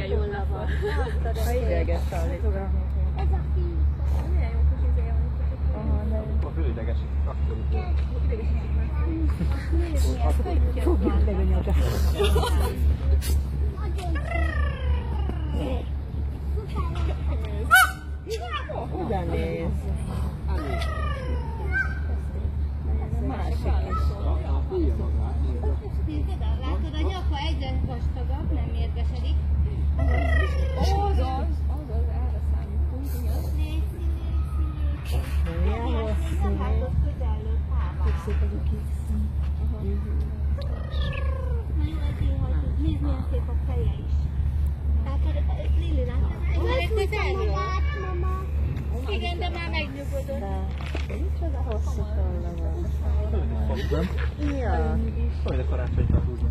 Igen, jól láttad. Ha ideges állítom. Ez a fiú. Milyen jó kis izéje van. A fő idegesik. Akkor Idegesítsük már. Fogjuk leganyagra. Oda néz. Másik is. Látod, a nyaka egyre vastagabb, nem mérgesedik. Az, erre számítunk. Milyen hosszú. Tök szép az a kék szín. Nézd, milyen szép a feje is. Látod, Lili, látod? Igen, de már megnyugodott. De micsoda hosszú tolla van. nem? Ja. Majd a karácsonyra húz.